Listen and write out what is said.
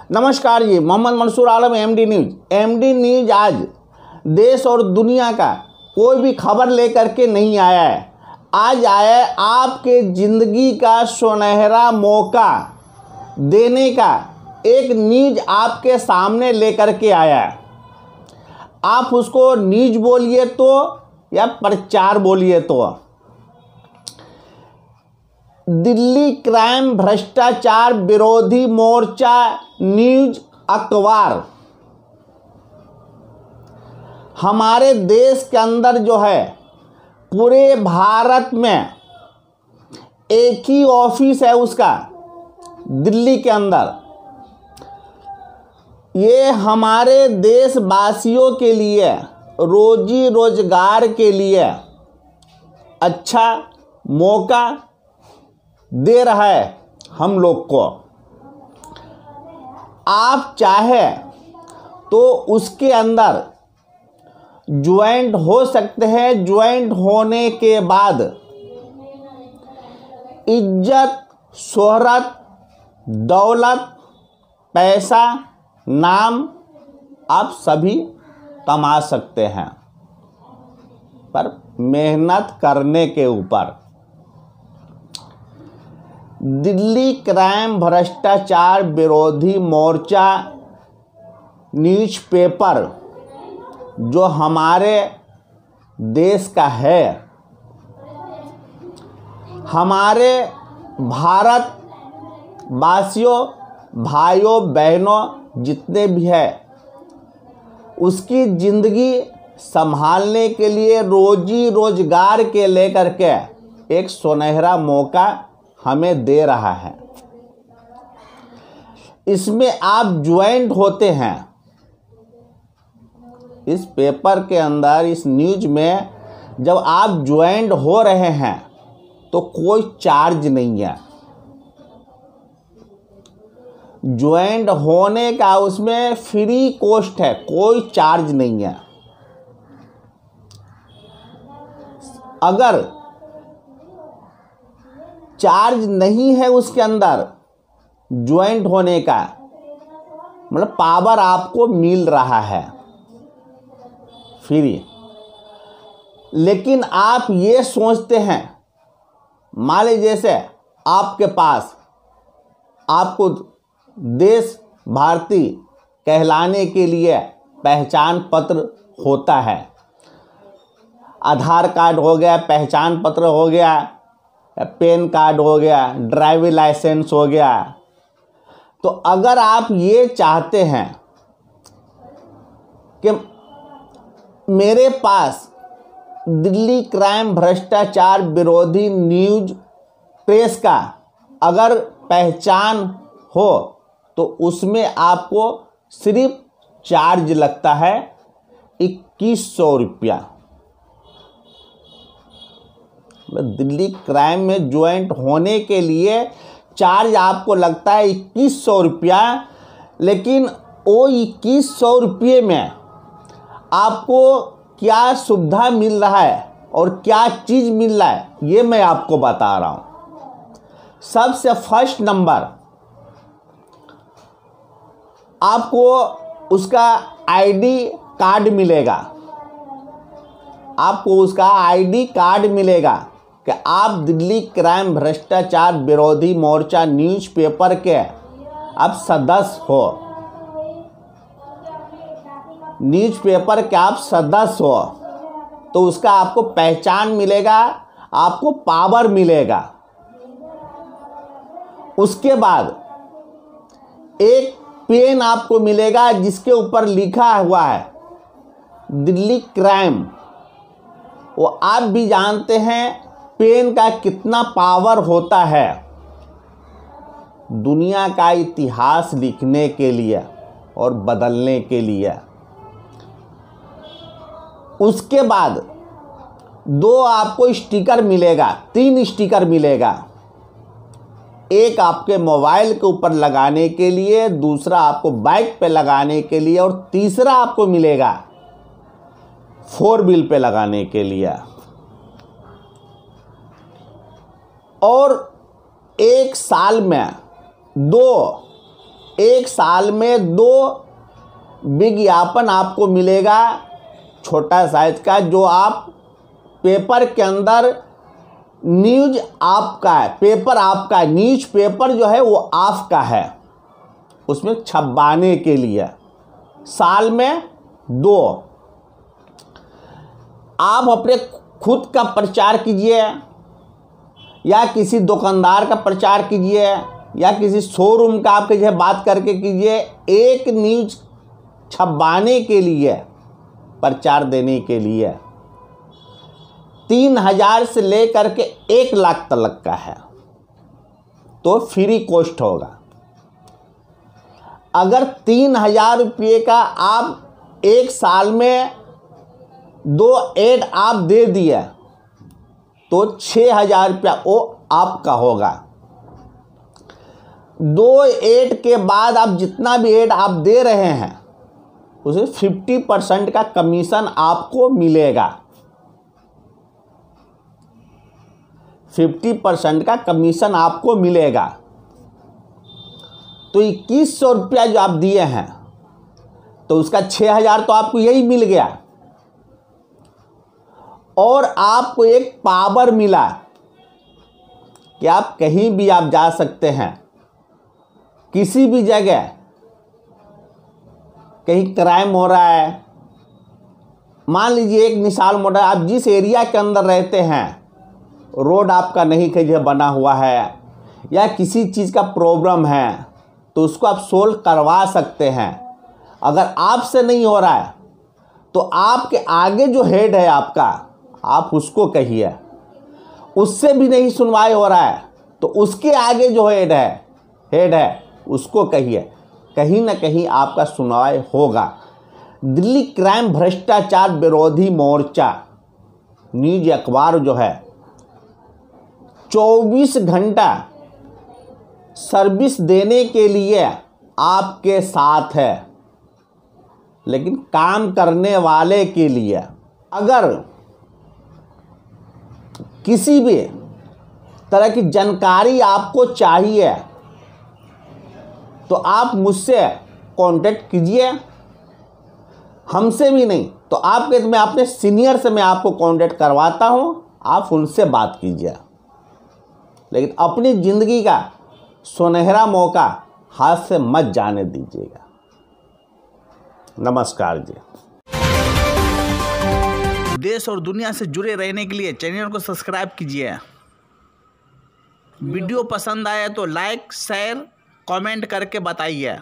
नमस्कार जी, Mohammad Mansoor Alam, MD news. MD news आज देश और दुनिया का कोई भी खबर लेकर के नहीं आया है। आज आया है आपके ज़िंदगी का सुनहरा मौका देने का एक न्यूज आपके सामने लेकर के आया है। आप उसको न्यूज बोलिए तो या प्रचार बोलिए तो। दिल्ली क्राइम भ्रष्टाचार विरोधी मोर्चा न्यूज अखबार हमारे देश के अंदर जो है, पूरे भारत में एक ही ऑफिस है उसका, दिल्ली के अंदर। ये हमारे देशवासियों के लिए, रोजी रोजगार के लिए अच्छा मौका दे रहा है हम लोग को। आप चाहे तो उसके अंदर ज्वाइंट हो सकते हैं। ज्वाइंट होने के बाद इज्जत, शोहरत, दौलत, पैसा, नाम आप सभी कमा सकते हैं, पर मेहनत करने के ऊपर। दिल्ली क्राइम भ्रष्टाचार विरोधी मोर्चा न्यूज़पेपर जो हमारे देश का है, हमारे भारत वासियों, भाइयों बहनों जितने भी हैं, उसकी ज़िंदगी संभालने के लिए, रोजी रोजगार के लेकर के एक सुनहरा मौका हमें दे रहा है। इसमें आप ज्वाइंट होते हैं। इस पेपर के अंदर, इस न्यूज में जब आप ज्वाइंट हो रहे हैं तो कोई चार्ज नहीं है। ज्वाइंट होने का उसमें फ्री कॉस्ट है, कोई चार्ज नहीं है। अगर चार्ज नहीं है उसके अंदर ज्वाइंट होने का, मतलब पावर आपको मिल रहा है फ्री। लेकिन आप ये सोचते हैं, मान लीजिए जैसे आपके पास, आपको देश भारतीय कहलाने के लिए पहचान पत्र होता है। आधार कार्ड हो गया, पहचान पत्र हो गया, पैन कार्ड हो गया, ड्राइविंग लाइसेंस हो गया। तो अगर आप ये चाहते हैं कि मेरे पास दिल्ली क्राइम भ्रष्टाचार विरोधी न्यूज प्रेस का अगर पहचान हो, तो उसमें आपको सिर्फ चार्ज लगता है 2100 रुपया। दिल्ली क्राइम में ज्वाइंट होने के लिए चार्ज आपको लगता है 2100 रुपया। लेकिन वो 2100 रुपये में आपको क्या सुविधा मिल रहा है और क्या चीज़ मिल रहा है, ये मैं आपको बता रहा हूँ। सबसे फर्स्ट नंबर, आपको उसका आईडी कार्ड मिलेगा। आपको उसका आईडी कार्ड मिलेगा कि आप दिल्ली क्राइम भ्रष्टाचार विरोधी मोर्चा न्यूज़पेपर के आप सदस्य हो। न्यूज़पेपर के आप सदस्य हो तो उसका आपको पहचान मिलेगा, आपको पावर मिलेगा। उसके बाद एक पेन आपको मिलेगा जिसके ऊपर लिखा हुआ है दिल्ली क्राइम। वो आप भी जानते हैं पेन का कितना पावर होता है दुनिया का इतिहास लिखने के लिए और बदलने के लिए। उसके बाद 2 आपको स्टिकर मिलेगा, 3 स्टिकर मिलेगा। एक आपके मोबाइल के ऊपर लगाने के लिए, दूसरा आपको बाइक पे लगाने के लिए, और तीसरा आपको मिलेगा 4 व्हील पे लगाने के लिए। और 1 साल में 2 एक साल में 2 विज्ञापन आपको मिलेगा छोटा साइज का, जो आप पेपर के अंदर न्यूज आपका है, पेपर आपका है, न्यूज पेपर जो है वो आपका है, उसमें छपवाने के लिए साल में 2। आप अपने खुद का प्रचार कीजिए या किसी दुकानदार का प्रचार कीजिए या किसी शोरूम का आपके जो बात करके कीजिए। एक न्यूज छपवाने के लिए, प्रचार देने के लिए 3000 से लेकर के 1 लाख तक का है, तो फ्री कॉस्ट होगा। अगर 3000 रुपये का आप एक साल में 2 ऐड आप दे दिए तो 6000 रुपया वो आपका होगा। 2 ऐड के बाद आप जितना भी ऐड आप दे रहे हैं उसे 50% का कमीशन आपको मिलेगा। 50% का कमीशन आपको मिलेगा। तो 2100 रुपया जो आप दिए हैं तो उसका 6000 तो आपको यही मिल गया, और आपको एक पावर मिला कि आप कहीं भी आप जा सकते हैं, किसी भी जगह कहीं क्राइम हो रहा है, मान लीजिए एक मिसाल मोटा, आप जिस एरिया के अंदर रहते हैं रोड आपका नहीं कहीं बना हुआ है या किसी चीज़ का प्रॉब्लम है तो उसको आप सोल्व करवा सकते हैं। अगर आपसे नहीं हो रहा है तो आपके आगे जो हेड है आपका, आप उसको कहिए। उससे भी नहीं सुनवाई हो रहा है तो उसके आगे जो हेड है उसको कहिए, कहीं ना कहीं आपका सुनवाई होगा। दिल्ली क्राइम भ्रष्टाचार विरोधी मोर्चा न्यूज अखबार जो है 24 घंटा सर्विस देने के लिए आपके साथ है, लेकिन काम करने वाले के लिए। अगर किसी भी तरह की जानकारी आपको चाहिए तो आप मुझसे कांटेक्ट कीजिए, हमसे भी नहीं तो आपके मैं अपने सीनियर से मैं आपको कांटेक्ट करवाता हूं, आप उनसे बात कीजिए। लेकिन अपनी ज़िंदगी का सुनहरा मौका हाथ से मत जाने दीजिएगा। नमस्कार जी। देश और दुनिया से जुड़े रहने के लिए चैनल को सब्सक्राइब कीजिए। वीडियो पसंद आए तो लाइक शेयर कमेंट करके बताइए।